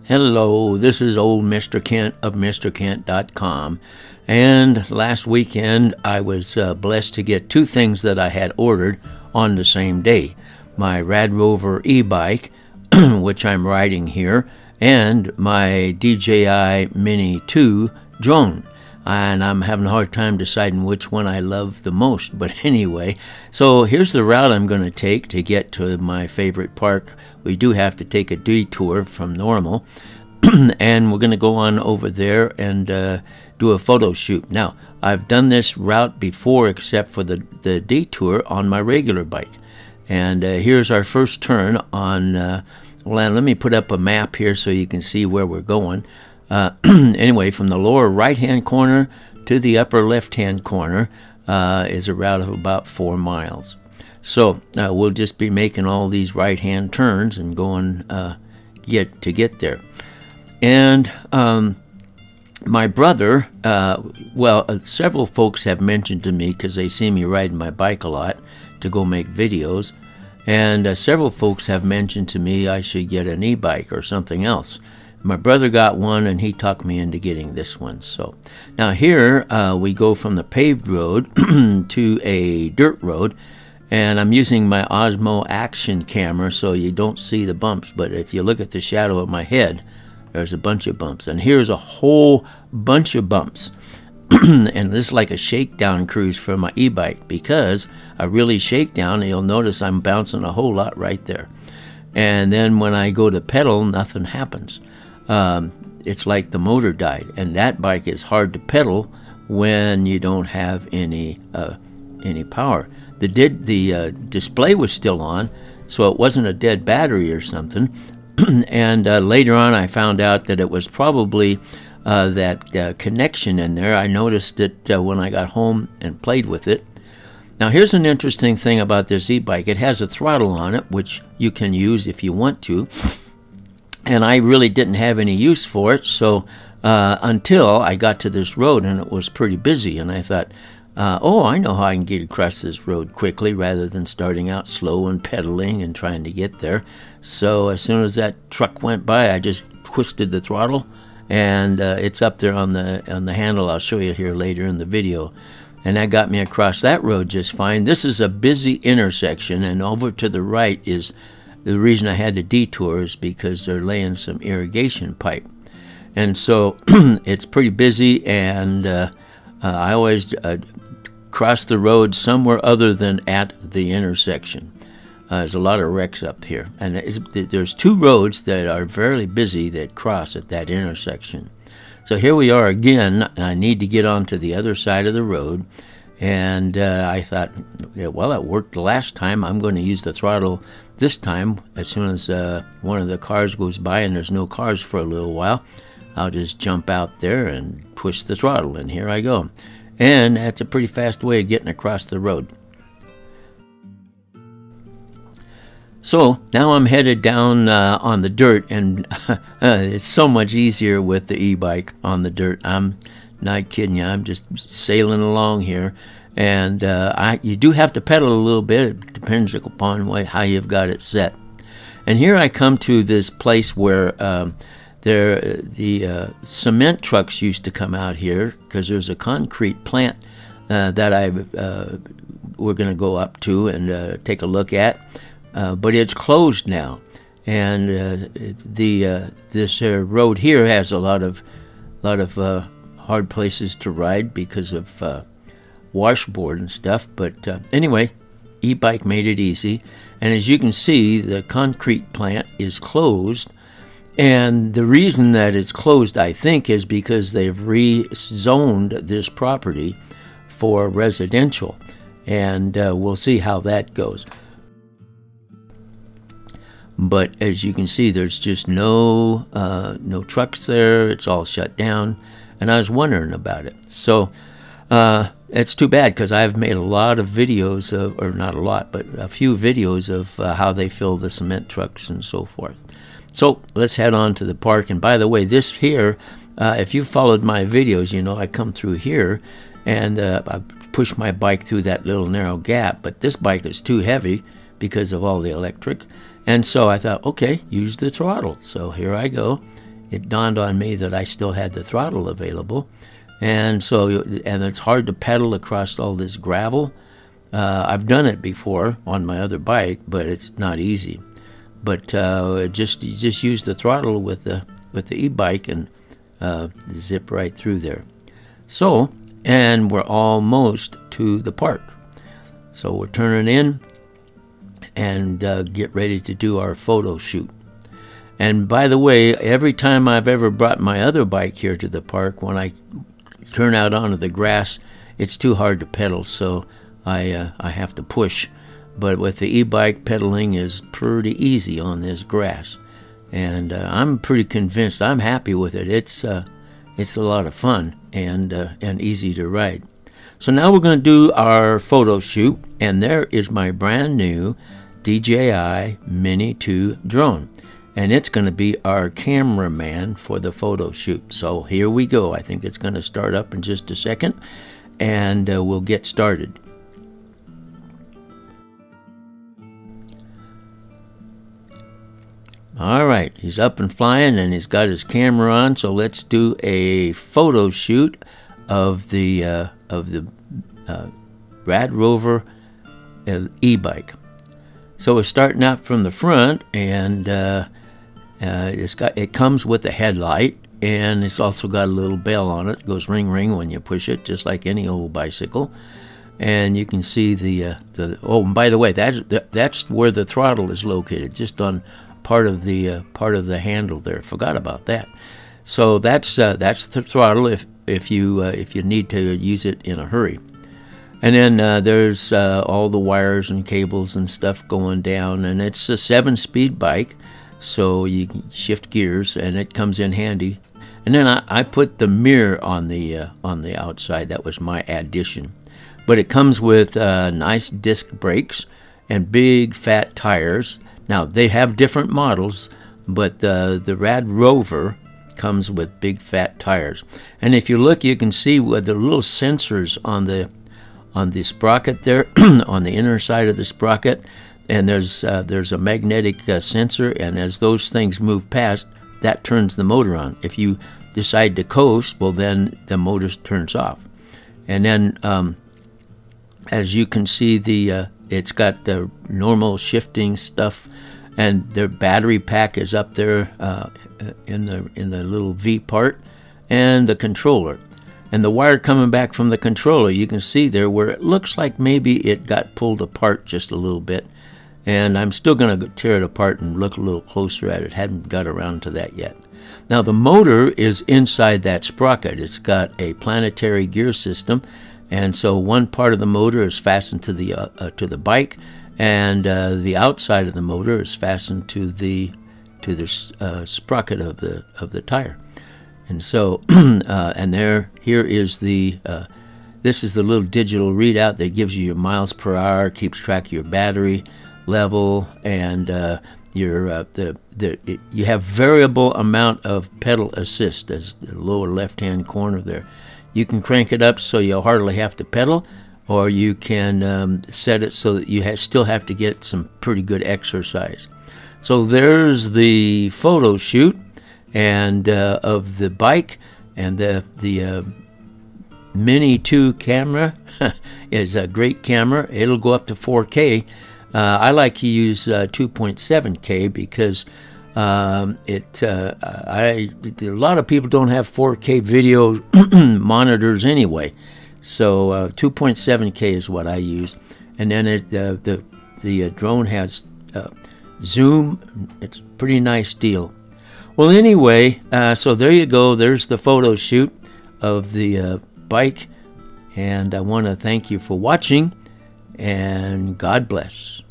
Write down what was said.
Hello, this is old Mr. Kent of MrKent.com, and last weekend I was blessed to get two things that I had ordered on the same day. My Rad Rover e-bike, which I'm riding here, and my DJI Mini 2 drone. And I'm having a hard time deciding which one I love the most. But anyway, so here's the route I'm going to take to get to my favorite park. We do have to take a detour from Normal, and we're going to go on over there and do a photo shoot. Now, I've done this route before except for the detour on my regular bike. And here's our first turn on, well, let me put up a map here so you can see where we're going. Anyway, from the lower right-hand corner to the upper left-hand corner is a route of about 4 miles. So we'll just be making all these right-hand turns and going to get there. And my brother, several folks have mentioned to me, because they see me riding my bike a lot to go make videos, and several folks have mentioned to me I should get an e-bike or something else. My brother got one, and he talked me into getting this one. So now here we go from the paved road to a dirt road, and I'm using my Osmo Action camera so you don't see the bumps. But if you look at the shadow of my head, there's a bunch of bumps. And here's a whole bunch of bumps. And this is like a shakedown cruise for my e-bike, because a really shakedown, you'll notice I'm bouncing a whole lot right there. And then when I go to pedal, nothing happens. It's like the motor died, and that bike is hard to pedal when you don't have any power. The display was still on, so it wasn't a dead battery or something. And later on, I found out that it was probably that connection in there. I noticed it when I got home and played with it. Now, here's an interesting thing about this e-bike. It has a throttle on it, which you can use if you want to. And I really didn't have any use for it, so until I got to this road, and it was pretty busy, and I thought, I know how I can get across this road quickly rather than starting out slow and pedaling and trying to get there. So as soon as that truck went by, I just twisted the throttle, and it's up there on the handle. I'll show you here later in the video. And that got me across that road just fine. This is a busy intersection, and over to the right is the reason I had to detour is because they're laying some irrigation pipe. And so it's pretty busy, and I always cross the road somewhere other than at the intersection. There's a lot of wrecks up here. And there's two roads that are very busy that cross at that intersection. So here we are again, and I need to get onto the other side of the road. And I thought, well, it worked the last time. I'm going to use the throttle this time. As soon as one of the cars goes by and there's no cars for a little while, I'll just jump out there and push the throttle, and here I go. And that's a pretty fast way of getting across the road. So now I'm headed down on the dirt, and it's so much easier with the e-bike on the dirt. I'm not kidding you. I'm just sailing along here. And you do have to pedal a little bit. It depends upon how you've got it set. And here I come to this place where the cement trucks used to come out here, because there's a concrete plant that we're going to go up to and take a look at. But it's closed now. And this road here has a lot of hard places to ride because of washboard and stuff. But anyway, e-bike made it easy. And as you can see, the concrete plant is closed. And the reason that it's closed, I think, is because they've rezoned this property for residential. And we'll see how that goes. But as you can see, there's just no trucks there. It's all shut down. And I was wondering about it. So it's too bad, because I've made a lot of videos, or not a lot, but a few videos of how they fill the cement trucks and so forth. So let's head on to the park. And by the way, this here, if you followed my videos, you know I come through here and I push my bike through that little narrow gap. But this bike is too heavy because of all the electric. And so I thought, okay, use the throttle. So here I go. it dawned on me that I still had the throttle available. And it's hard to pedal across all this gravel. I've done it before on my other bike, but it's not easy. But you just use the throttle with the e-bike and zip right through there. So, and we're almost to the park. So we're turning in and get ready to do our photo shoot. And by the way, every time I've ever brought my other bike here to the park, when I turn out onto the grass, it's too hard to pedal, so I have to push. But with the e-bike, pedaling is pretty easy on this grass, and I'm pretty convinced. I'm happy with it. It's a lot of fun and easy to ride. So now we're going to do our photo shoot, and there is my brand new DJI Mini 2 drone. And it's going to be our cameraman for the photo shoot. So here we go. I think it's going to start up in just a second, and we'll get started. All right, he's up and flying, and he's got his camera on. So let's do a photo shoot of the Rad Rover e-bike. So we're starting out from the front, and it comes with a headlight, and it's also got a little bell on it. It goes ring ring when you push it, just like any old bicycle. And you can see oh, and by the way, that's where the throttle is located, just on part of the handle there. Forgot about that. So that's the throttle if you need to use it in a hurry. And then there's all the wires and cables and stuff going down, and it's a 7-speed bike, so you can shift gears, and it comes in handy. And then I put the mirror on the outside. That was my addition. But it comes with nice disc brakes and big fat tires. Now they have different models, but the Rad Rover comes with big fat tires. And if you look, you can see with the little sensors on the sprocket there, on the inner side of the sprocket, and there's a magnetic sensor, and as those things move past, that turns the motor on. If you decide to coast, well, then the motor turns off. And then, as you can see, it's got the normal shifting stuff, and their battery pack is up there in the little V part, and the controller. And the wire coming back from the controller, you can see there where it looks like maybe it got pulled apart just a little bit. And I'm still going to tear it apart and look a little closer at it. Haven't got around to that yet. Now the motor is inside that sprocket. It's got a planetary gear system, and so one part of the motor is fastened to the bike, and the outside of the motor is fastened to the sprocket of the tire. And so, and here is this is the little digital readout that gives you your miles per hour, keeps track of your battery level, and you have variable amount of pedal assist as the lower left-hand corner there. You can crank it up so you'll hardly have to pedal, or you can set it so that you still have to get some pretty good exercise. So there's the photo shoot and of the bike, and the Mini 2 camera is a great camera. It'll go up to 4K. I like to use 2.7K because a lot of people don't have 4K video monitors anyway. So 2.7K is what I use. And then the drone has zoom. It's a pretty nice deal. Well, anyway, so there you go. There's the photo shoot of the bike. And I want to thank you for watching, and God bless.